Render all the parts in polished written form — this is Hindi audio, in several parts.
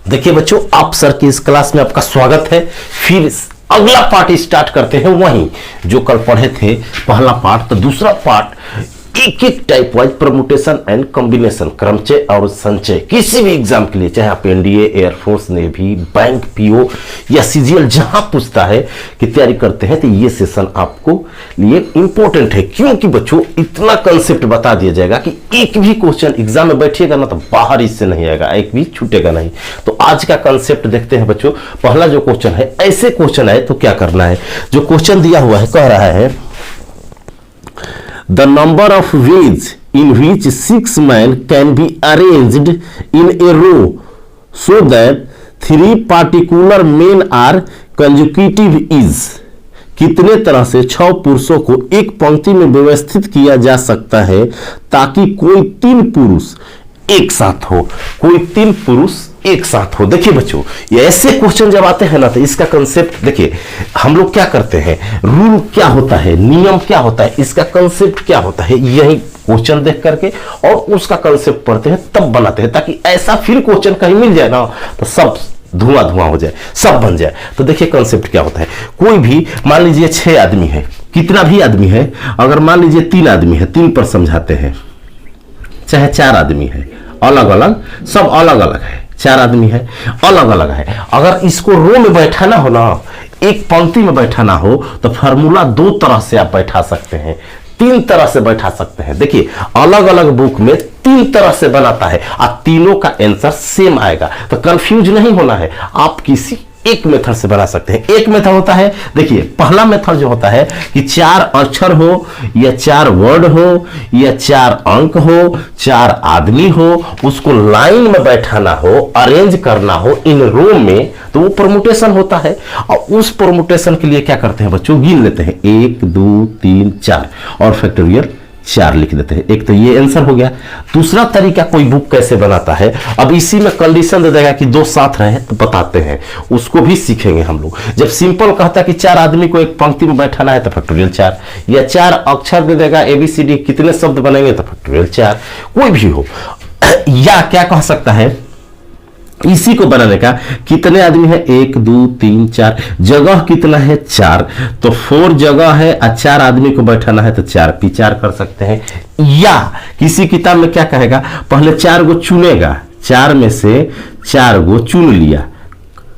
देखिए बच्चों, आप सर की इस क्लास में आपका स्वागत है। फिर अगला पार्ट स्टार्ट करते हैं वहीं जो कल पढ़े थे पहला पार्ट। तो दूसरा पार्ट एक एक type wise permutation and combination, क्रमचय और संचय, किसी भी एग्जाम के लिए, चाहे आप NDA, air force, navy, bank, PO या सीजीएल जहां पूछता है कि तैयारी करते हैं, तो ये सेशन आपको लिए इंपॉर्टेंट है। क्योंकि बच्चों इतना कंसेप्ट बता दिया जाएगा कि एक भी क्वेश्चन एग्जाम में बैठिएगा ना तो बाहर इससे नहीं आएगा, एक भी छूटेगा नहीं। तो आज का कंसेप्ट देखते हैं बच्चों। पहला जो क्वेश्चन है, ऐसे क्वेश्चन है तो क्या करना है। जो क्वेश्चन दिया हुआ है कह रहा है The number of ways in which 6 men can be arranged in a row so that 3 particular men are consecutive is। कितने तरह से 6 पुरुषों को एक पंक्ति में व्यवस्थित किया जा सकता है ताकि कोई 3 पुरुष एक साथ हो, कोई 3 पुरुष एक साथ हो। देखिए बच्चों, ये ऐसे क्वेश्चन जब आते हैं ना तो इसका कंसेप्ट देखिए, हम लोग क्या करते हैं, रूल क्या होता है, नियम क्या होता है, इसका कंसेप्ट क्या होता है, यही क्वेश्चन देख करके और उसका कंसेप्ट पढ़ते हैं तब बनाते हैं, ताकि ऐसा फिर क्वेश्चन कहीं मिल जाए ना तो सब धुआं धुआं हो जाए, सब बन जाए। तो देखिए कंसेप्ट क्या होता है। कोई भी मान लीजिए 6 आदमी है, कितना भी आदमी है, अगर मान लीजिए 3 आदमी है, 3 पर समझाते हैं, चाहे 4 आदमी है, अलग अलग, सब अलग अलग है, 4 आदमी है, अलग अलग है। अगर इसको रो में बैठाना हो ना, एक पंक्ति में बैठाना हो, तो फार्मूला 2 तरह से आप बैठा सकते हैं, 3 तरह से बैठा सकते हैं। देखिए अलग अलग बुक में 3 तरह से बनाता है और तीनों का आंसर सेम आएगा। तो कंफ्यूज नहीं होना है, आप किसी एक मेथड से बना सकते हैं। एक मेथड होता है, देखिए पहला मेथड जो होता है कि 4 अक्षर हो या 4 वर्ड हो या 4 अंक हो, 4 आदमी हो, उसको लाइन में बैठाना हो, अरेंज करना हो इन रो में, तो वो परमुटेशन होता है। और उस परमुटेशन के लिए क्या करते हैं बच्चों, गिन लेते हैं 1 2 3 4 और फैक्टोरियल 4 लिख देते हैं। एक तो ये आंसर हो गया। दूसरा तरीका कोई बुक कैसे बनाता है, अब इसी में कंडीशन दे देगा कि 2 साथ रहे तो बताते हैं, उसको भी सीखेंगे हम लोग। जब सिंपल कहता है कि 4 आदमी को एक पंक्ति में बैठाना है तो फैक्टोरियल 4, या 4 अक्षर दे देगा ABCD, कितने शब्द बनेंगे तो फैक्टोरियल 4, कोई भी हो। या क्या कह सकता है, इसी को बनाने का कितने आदमी है, 1 2 3 4, जगह कितना है 4, तो 4 जगह है और 4 आदमी को बैठाना है तो 4P4 कर सकते हैं। या किसी किताब में क्या कहेगा, पहले 4 गो चुनेगा, 4 में से 4 गो चुन लिया,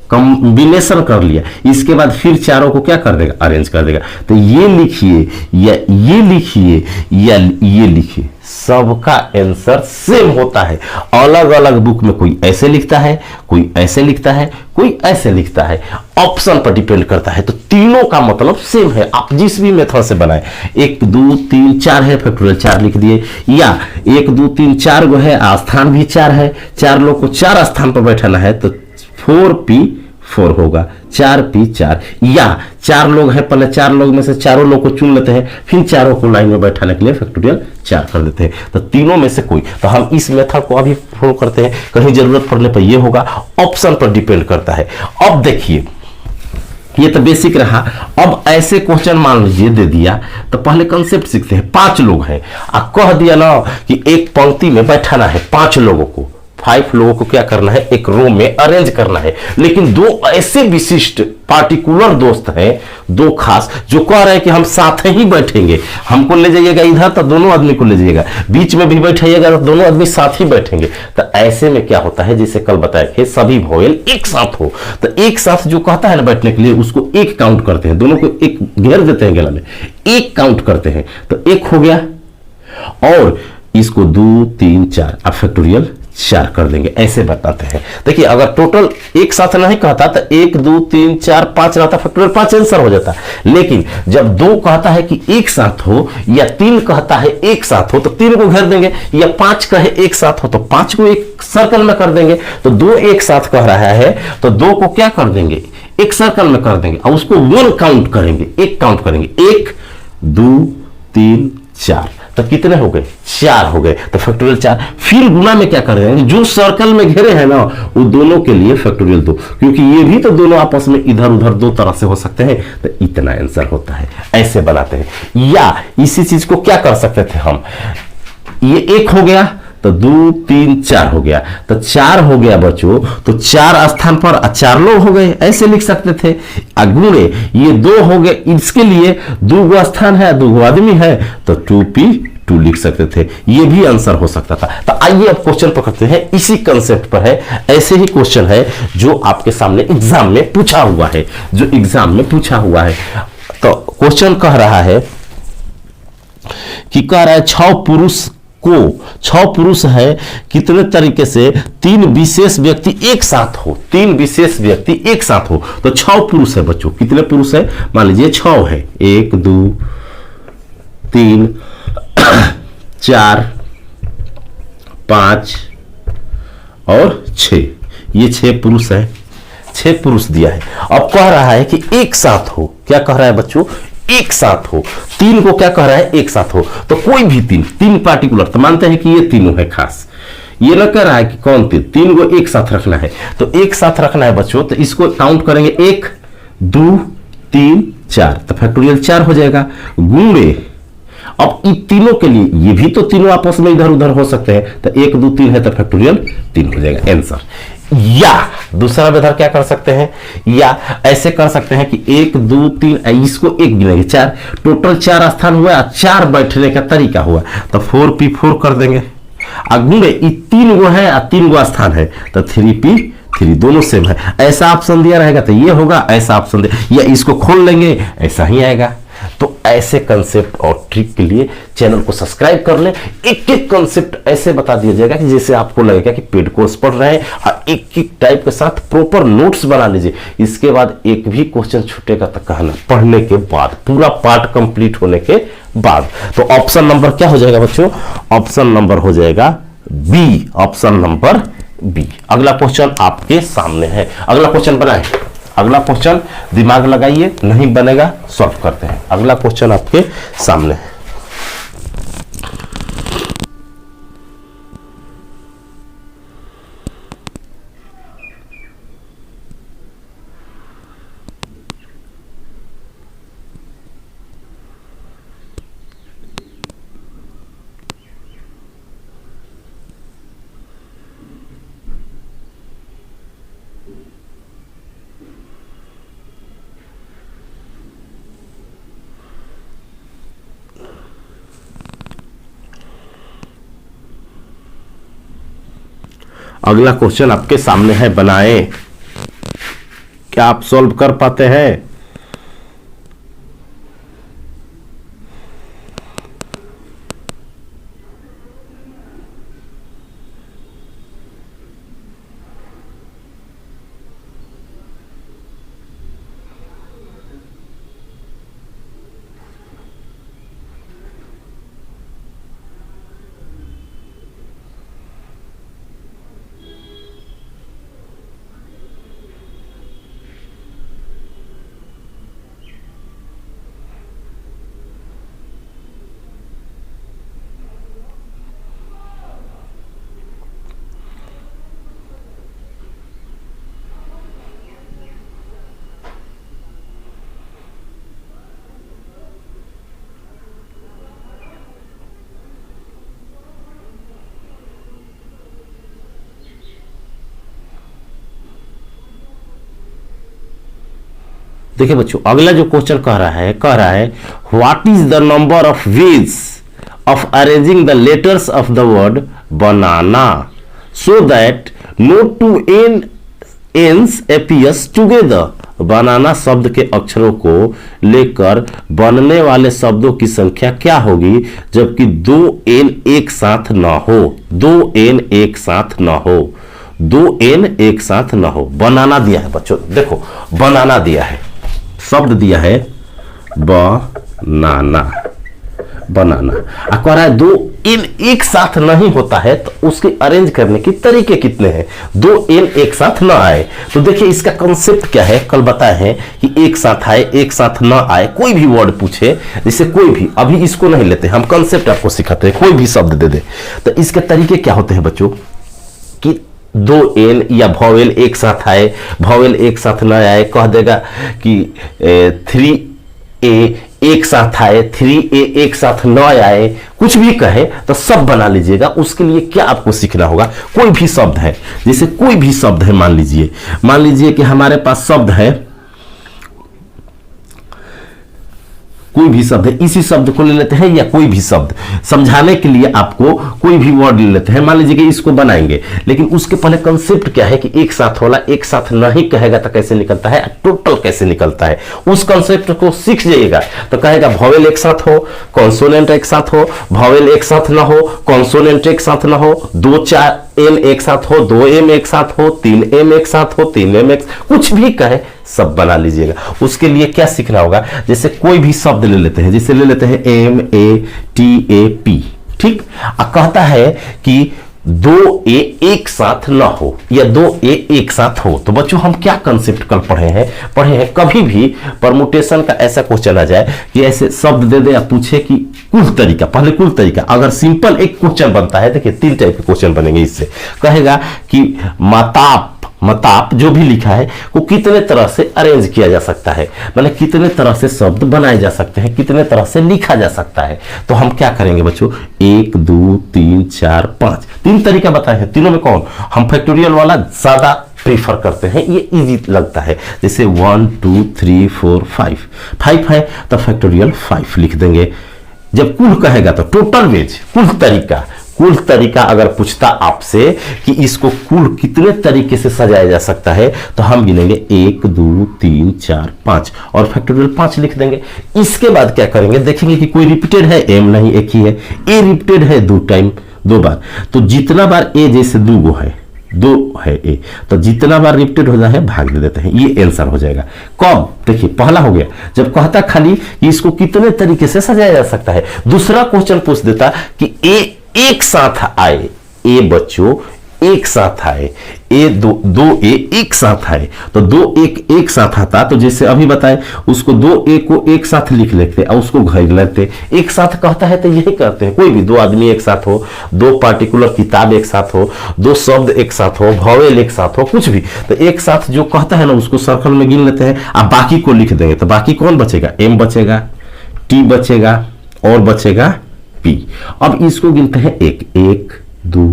कॉम्बिनेशन कर लिया, इसके बाद फिर चारों को क्या कर देगा, अरेंज कर देगा। तो ये लिखिए या ये लिखिए या ये लिखिए, सबका आंसर सेम होता है। अलग अलग बुक में कोई ऐसे लिखता है, कोई ऐसे लिखता है, कोई ऐसे लिखता है, ऑप्शन पर डिपेंड करता है। तो तीनों का मतलब सेम है, आप जिस भी मेथड से बनाए। 1 2 3 4 है, फैक्टोरियल 4 लिख दिए। या 1 2 3 4 गो है, स्थान भी 4 है, 4 लोग को 4 स्थान पर बैठाना है तो 4P4 होगा, 4P4। या 4 लोग हैं, पहले 4 लोग में से चारों लोग को चुन लेते हैं, फिर चारों को लाइन में बैठाने के लिए फैक्टोरियल 4 कर देते हैं। तो तीनों में से कोई, तो हम इस मेथड को अभी फॉलो करते हैं, कहीं जरूरत पड़ने पर यह होगा, ऑप्शन पर डिपेंड करता है। अब देखिए ये तो बेसिक रहा। अब ऐसे क्वेश्चन मान लीजिए दे दिया तो पहले कंसेप्ट सीखते हैं। 5 लोग हैं, कह दिया ना कि एक पंक्ति में बैठाना है 5 लोगों को, 5 लोगों को क्या करना है, एक रो में अरेंज करना है। लेकिन 2 ऐसे विशिष्ट पार्टिकुलर दोस्त हैं, 2 खास, जो कह रहे हैं कि हम साथ ही बैठेंगे, हमको ले जाइएगा इधर तो दोनों आदमी को ले जाइएगा, बीच में भी बैठाइएगा तो दोनों आदमी साथ ही बैठेंगे। तो ऐसे में क्या होता है, जैसे कल बताया कि सभी वोवेल एक साथ हो, तो एक साथ जो कहता है ना बैठने के लिए, उसको 1 काउंट करते हैं, दोनों को 1 घेर देते हैं गला में, 1 काउंट करते हैं, तो 1 हो गया। और इसको 2 3 4 अब फैक्टोरियल 4 कर देंगे, ऐसे बताते हैं। देखिए अगर टोटल एक साथ नहीं कहता तो 1 2 3 4 5 रहता, फैक्टोरियल 5 आंसर हो जाता। लेकिन जब 2 कहता है कि एक साथ हो, या 3 कहता है एक साथ हो, तो 3 को घेर देंगे, या 5 कहे एक साथ हो तो 5 को एक सर्कल में कर देंगे। तो 2 एक साथ कह रहा है तो 2 को क्या कर देंगे, एक सर्कल में कर देंगे और उसको 1 काउंट करेंगे, 1 काउंट करेंगे, 1 2 3 4, तो कितने हो गए, 4 हो गए, तो फैक्टोरियल 4। फिर गुना में क्या कर रहे हैं, जो सर्कल में घेरे हैं ना वो दोनों के लिए फैक्टोरियल 2, क्योंकि ये भी तो दोनों आपस में इधर उधर 2 तरह से हो सकते हैं, तो इतना आंसर होता है। ऐसे बनाते हैं। या इसी चीज को क्या कर सकते थे हम, ये 1 हो गया तो 2 3 4 हो गया, तो 4 हो गया बच्चों, तो 4 स्थान पर 4 लोग हो गए, ऐसे लिख सकते थे। गुणे ये 2 हो गए, इसके लिए 2 गो स्थान है, 2 गो आदमी है, तो 2p2 लिख सकते थे, ये भी आंसर हो सकता था। तो आइए अब क्वेश्चन पकड़ते हैं, इसी कंसेप्ट पर है, ऐसे ही क्वेश्चन है जो आपके सामने एग्जाम में पूछा हुआ है, जो एग्जाम में पूछा हुआ है। तो क्वेश्चन कह रहा है कि कह रहा है 6 पुरुष है, कितने तरीके से 3 विशेष व्यक्ति एक साथ हो, 3 विशेष व्यक्ति एक साथ हो। तो 6 पुरुष है बच्चों, कितने पुरुष है, मान लीजिए 6 है, 1 2 3 4 5 और 6, ये 6 पुरुष है, 6 पुरुष दिया है। अब कह रहा है कि एक साथ हो, क्या कह रहा है बच्चों, एक साथ हो, 3 को क्या कह रहा है, एक साथ हो। तो कोई भी 3 पार्टिकुलर, तो मानते हैं कि ये तीनों है खास, ये ना कह रहा है कि कौन 3 को एक साथ रखना है, तो एक साथ रखना है बच्चों, तो इसको काउंट करेंगे 1 2 3 4, तो फैक्टोरियल 4 हो जाएगा। गुणे अब इन तीनों के लिए, ये भी तो तीनों आपस में इधर उधर हो सकते हैं, तो 1 2 3 है, तो फैक्टोरियल 3 हो जाएगा आंसर। या दूसरा मेथड क्या कर सकते हैं, या ऐसे कर सकते हैं कि 1 2 3, इसको 1 गिनेंगे, 4, टोटल 4 स्थान हुआ, 4 बैठने का तरीका हुआ, तो 4p4 कर देंगे। गुणे 3 गो है, 3 गो स्थान है, तो 3p3, दोनों सेम है। ऐसा ऑप्शन दिया रहेगा तो ये होगा, ऐसा ऑप्शन दिया, या इसको खोल लेंगे, ऐसा ही आएगा। तो ऐसे कंसेप्ट और ट्रिक के लिए चैनल को सब्सक्राइब कर लें। एक एक कंसेप्ट ऐसे बता दिया जाएगा कि जैसे आपको लगेगा कि पेड कोर्स पढ़ रहे हैं, और एक एक टाइप के साथ प्रॉपर नोट्स बना लीजिए। इसके बाद एक भी क्वेश्चन छूटेगा तो कहना, पढ़ने के बाद, पूरा पार्ट कंप्लीट होने के बाद। तो ऑप्शन नंबर क्या हो जाएगा बच्चों, ऑप्शन नंबर हो जाएगा बी, ऑप्शन नंबर बी। अगला क्वेश्चन आपके सामने है, अगला क्वेश्चन बनाए, अगला क्वेश्चन दिमाग लगाइए, नहीं बनेगा सॉल्व करते हैं। अगला क्वेश्चन आपके सामने है। अगला क्वेश्चन आपके सामने है, बनाएं। क्या आप सॉल्व कर पाते हैं? देखिए बच्चों, अगला जो क्वेश्चन कह रहा है what is the number of ways of arranging the letters of the word banana so that no two N's appears together. Banana शब्द के अक्षरों को लेकर बनने वाले शब्दों की संख्या क्या होगी जबकि 2 एन एक साथ ना हो, 2 एन एक साथ ना हो, 2 एन एक साथ ना हो। बनाना दिया है बच्चों, देखो बनाना दिया है, शब्द दिया है बनाना, बनाना, कह रहा है 2 एन एक साथ नहीं होता है, तो उसके अरेंज करने के तरीके कितने हैं, 2 एन एक साथ ना आए। तो देखिए इसका कंसेप्ट क्या है, कल बताए हैं कि एक साथ आए, एक साथ ना आए, कोई भी वर्ड पूछे, जैसे कोई भी, अभी इसको नहीं लेते हम, कंसेप्ट आपको सिखाते हैं, कोई भी शब्द दे दे तो इसके तरीके क्या होते हैं बच्चों, कि 2 एन या वॉवेल एक साथ आए, वॉवेल एक साथ ना आए, कह देगा कि 3 ए एक साथ आए, 3a एक साथ न आए, कुछ भी कहे तो सब बना लीजिएगा। उसके लिए क्या आपको सीखना होगा, कोई भी शब्द है, जैसे कोई भी शब्द है, मान लीजिए कि हमारे पास शब्द है, कोई भी शब्द है, इसी शब्द को ले लेते हैं या कोई भी शब्द समझाने के लिए आपको कोई भी वर्ड ले लेते हैं। मान लीजिए कि इसको बनाएंगे, लेकिन उसके पहले कंसेप्ट क्या है कि एक साथ वाला एक साथ नहीं कहेगा तो कैसे निकलता है, टोटल कैसे निकलता है, उस कंसेप्ट को सीख जाइएगा। तो कहेगा वॉवेल एक साथ हो, कॉन्सोनेंट एक साथ हो, वॉवेल एक साथ ना हो, कॉन्सोनेंट एक साथ ना हो, 2-4 एम एक साथ हो, 2 एम एक साथ हो, 3 एम एक साथ हो, 3 एम एक, कुछ भी कहे सब बना लीजिएगा। उसके लिए क्या सीखना होगा, जैसे कोई भी शब्द ले लेते हैं, जैसे ले लेते हैं MATAP, ठीक, कहता है कि 2A एक साथ ना हो या 2A एक साथ हो। तो बच्चों हम क्या कंसेप्ट कल पढ़े हैं, कभी भी परमुटेशन का ऐसा क्वेश्चन आ जाए कि ऐसे शब्द दे दे या पूछे कि कुल तरीका, पहले कुल तरीका, अगर सिंपल एक क्वेश्चन बनता है, देखिए 3 टाइप के क्वेश्चन बनेंगे इससे। कहेगा कि मताप जो भी लिखा है वो कितने तरह से अरेंज किया जा सकता है, माने कितने तरह से शब्द बनाए जा सकते हैं, कितने तरह से लिखा जा सकता है। तो हम क्या करेंगे बच्चों, 1 2 3 4 5 3 तरीका बताए हैं। तीनों में कौन, हम फैक्टोरियल वाला ज्यादा प्रीफर करते हैं, ये इजी लगता है। जैसे 1 2 3 4 5 है तो फैक्टोरियल 5 लिख देंगे। जब कुल कहेगा तो टोटल वेज, कुल तरीका अगर पूछता आपसे कि इसको कुल कितने तरीके से सजाया जा सकता है, तो हम गिनेंगे 1 2 3 4 5 और फैक्टोरियल 5 लिख देंगे। इसके बाद क्या करेंगे, देखेंगे कि कोई रिपीटेड है, एम नहीं एक ही है, ए रिपीटेड है 2 बार, तो जितना बार ए, जैसे 2 है ए, तो जितना बार रिपीटेड हो जाए भाग दे देते हैं, ये आंसर हो जाएगा। कब, देखिए पहला हो गया जब कहता खाली कि इसको कितने तरीके से सजाया जा सकता है। दूसरा क्वेश्चन पूछ देता कि ए एक साथ आए, ए बच्चों एक साथ आए, ए 2 ए एक साथ आए, तो 2 एक साथ आता, तो जैसे अभी बताए उसको 2 ए को एक साथ लिख लेते और उसको घर लेते। एक साथ कहता है तो यही करते हैं, कोई भी 2 आदमी एक साथ हो, 2 पार्टिकुलर किताब एक साथ हो, 2 शब्द एक साथ हो, वॉवेल एक साथ हो, कुछ भी, तो एक साथ जो कहता है ना उसको सर्कल में गिन लेते हैं, अब बाकी को लिख देंगे। तो बाकी कौन बचेगा, एम बचेगा, टी बचेगा और बचेगा पी। अब इसको गिनते हैं 1 2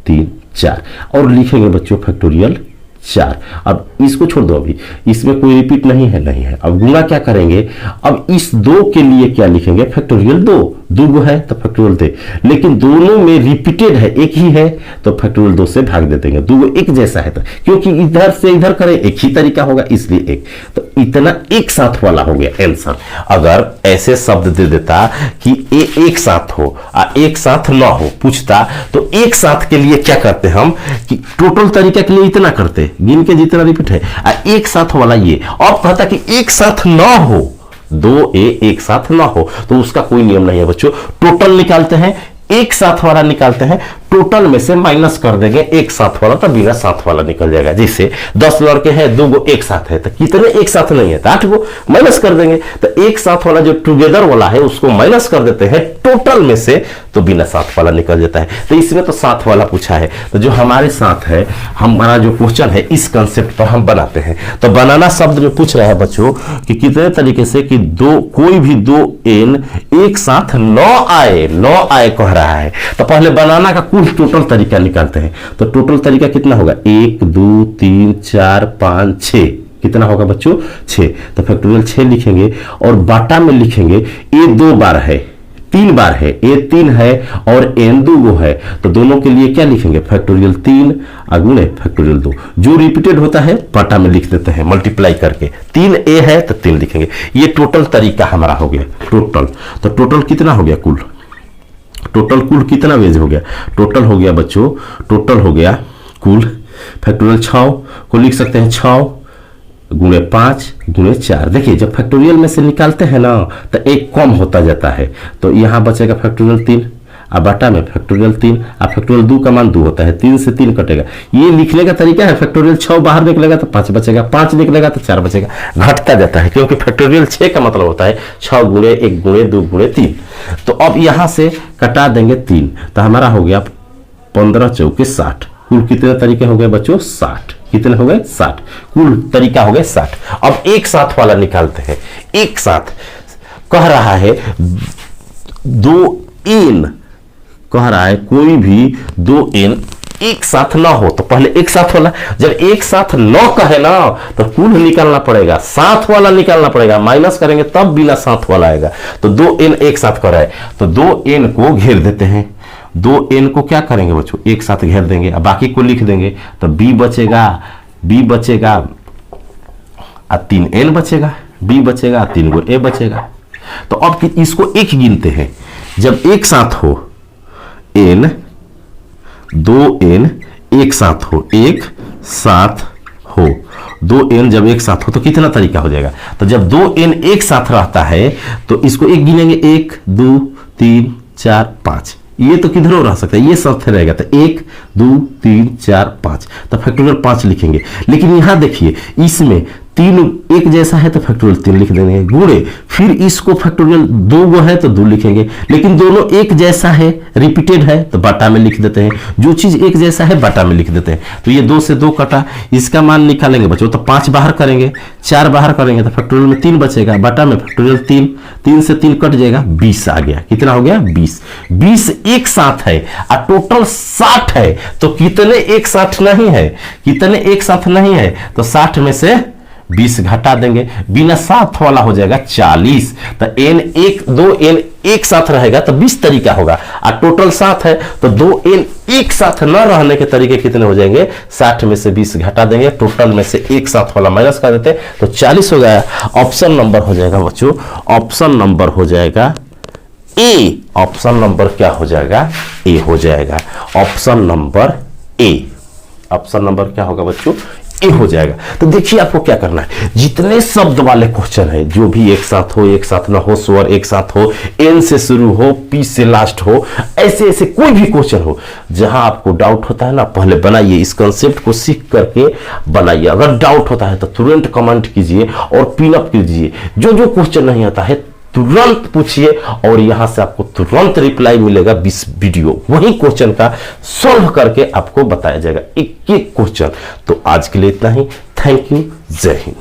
3 4 और लिखेंगे बच्चों फैक्टोरियल 4। अब इसको छोड़ दो, अभी इसमें कोई रिपीट नहीं है। अब गुणा क्या करेंगे, अब इस 2 के लिए क्या लिखेंगे, फैक्टोरियल 2 है तो फैक्टोरियल 2, लेकिन दोनों में रिपीटेड है, एक ही है तो फैक्टोरियल 2 से भाग देते हैं। 2 एक जैसा है तो, क्योंकि इधर से इधर करें एक ही तरीका होगा इसलिए 1, तो इतना एक साथ वाला हो गया आंसर। अगर ऐसे शब्द दे देता कि ए एक साथ हो एक साथ ना हो पूछता, तो एक साथ के लिए क्या करते हम कि टोटल तरीका के लिए इतना करते, गिन के जितना रिपीट है, एक साथ वाला ये। अब कहता कि एक साथ ना हो, 2 ए एक साथ ना हो, तो उसका कोई नियम नहीं है बच्चों। टोटल निकालते हैं, एक साथ वाला निकालते हैं, टोटल में से माइनस कर देंगे एक साथ वाला, तो बिना साथ वाला निकल जाएगा। जैसे 10 लड़के हैं, 2 गो एक साथ है, तो कितने एक साथ नहीं है, तो 8 गो माइनस कर देंगे। तो एक साथ वाला जो टुगेदर वाला है उसको माइनस कर देते हैं टोटल में से, तो बिना साथ वाला निकल जाता है। तो इसमें तो साथ वाला पूछा है, तो जो हमारे साथ है, हमारा जो क्वेश्चन है इस कंसेप्ट पर हम बनाते हैं। तो बनाना शब्द में पूछ रहा है बच्चों कि कितने तरीके से कि कोई भी 2 एन एक साथ न आए कह रहा है। तो पहले बनाना का कुल टोटल तरीका निकालते हैं। तो टोटल तरीका कितना होगा, 1 2 3 4 5 6, कितना होगा बच्चों 6। तो फैक्टोरियल 6 लिखेंगे और बाटा में लिखेंगे ए 2 बार है, 3 बार है, ए 3 है और एन 2 है, तो दोनों के लिए क्या लिखेंगे, फैक्टोरियल 3 अगुणे फैक्टोरियल 2। जो रिपीटेड होता है बाटा में लिख देते हैं मल्टीप्लाई करके, 3 ए है तो 3 लिखेंगे। ये टोटल तरीका हमारा हो गया टोटल। तो टोटल कितना हो गया, कुल कितना वेज हो गया, टोटल हो गया बच्चों, टोटल हो गया कुल फैक्टोरियल 6 को लिख सकते हैं 6 गुणे 5 गुणे 4। देखिए जब फैक्टोरियल में से निकालते हैं ना तो एक कम होता जाता है, तो यहाँ बचेगा फैक्टोरियल 3 अब बाटा में फैक्टोरियल 3, अब फैक्टोरियल 2 का मान 2 होता है, 3 से 3 कटेगा। ये लिखने का तरीका है, फैक्टोरियल 6 बाहर निकलेगा तो 5 बचेगा, 5 निकलेगा तो 4 बचेगा, घटता जाता है, क्योंकि फैक्टोरियल 6 का मतलब होता है 6 गुणे 1 गुणे 2 गुणे 3। तो अब यहां से कटा देंगे 3, तो हमारा हो गया 15 चौके 60। कुल कितने तरीके हो गए बच्चों, 60। कितने हो गए, 60। कुल तरीका हो गए 60। अब एक साथ वाला निकालते हैं, एक साथ कह रहा है दो एन, कह रहा है कोई भी दो एन एक साथ ना हो, तो पहले एक साथ वाला, जब एक साथ न कहे ना तो कुल निकालना पड़ेगा, साथ वाला निकालना पड़ेगा, माइनस करेंगे तब बिना साथ वाला आएगा। तो दो एन एक साथ कर रहा है, तो दो एन को घेर देते हैं, दो एन को क्या करेंगे बच्चों, एक साथ घेर देंगे, अब बाकी को लिख देंगे, तो बी बचेगा और तीन एन बचेगा, बी बचेगा, तीन गो ए बचेगा। तो अब इसको एक गिनते हैं, जब एक साथ हो एन, दो एन एक साथ हो, एक साथ हो, दो एन जब एक साथ हो तो कितना तरीका हो जाएगा, तो जब दो एन एक साथ रहता है तो इसको एक गिनेंगे, 1 2 3 4 5, ये तो किधरों रह सकता है, ये सब रहेगा, तो 1 2 3 4 5, तो फैक्टोरियल 5 लिखेंगे। लेकिन यहां देखिए इसमें तीन एक जैसा है तो फैक्टोरियल 3 लिख देंगे, गुणे फिर इसको फैक्टोरियल 2 गो है तो 2 लिखेंगे, लेकिन दोनों एक जैसा है, रिपीटेड है तो बाटा में लिख देते हैं, जो चीज एक जैसा है बाटा में लिख देते हैं। तो ये 2 से 2 कटा, इसका मान निकालेंगे बच्चों, तो 5 बाहर करेंगे, 4 बाहर करेंगे तो फैक्टोरियल में 3 बचेगा, बाटा में फैक्टोरियल 3, 3 से 3 कट जाएगा, 20 आ गया। कितना हो गया 20, 20 एक साथ है और टोटल 60 है, तो कितने एक साथ नहीं है, कितने एक साथ नहीं है, तो 60 में से 20 घटा देंगे, बिना साथ वाला हो जाएगा 40, तो एन एक, दो एन एक साथ रहेगा तो 20 तरीका होगा, और टोटल 7 है तो दो एन एक साथ न रहने के तरीके कितने हो जाएंगे, 60 में से 20 घटा देंगे, टोटल में से एक साथ वाला माइनस कर देते तो 40 हो गया। ऑप्शन नंबर हो जाएगा बच्चों, ऑप्शन नंबर हो जाएगा ए, ऑप्शन नंबर क्या हो जाएगा, ए हो जाएगा, option number A, option number क्या होगा बच्चों, ए हो जाएगा। तो देखिए आपको क्या करना है, जितने शब्द वाले क्वेश्चन है, जो भी एक साथ हो, एक साथ ना हो, स्वर एक साथ हो, एन से शुरू हो, पी से लास्ट हो, ऐसे ऐसे कोई भी क्वेश्चन हो, जहां आपको डाउट होता है ना, पहले बनाइए, इस कंसेप्ट को सीख करके बनाइए। अगर डाउट होता है तो तुरंत कमेंट कीजिए और पिन अप कीजिए, जो जो क्वेश्चन नहीं आता है तुरंत पूछिए और यहां से आपको तुरंत रिप्लाई मिलेगा। 20 वीडियो वही क्वेश्चन का सॉल्व करके आपको बताया जाएगा, एक एक क्वेश्चन। तो आज के लिए इतना ही, थैंक यू, जय हिंद।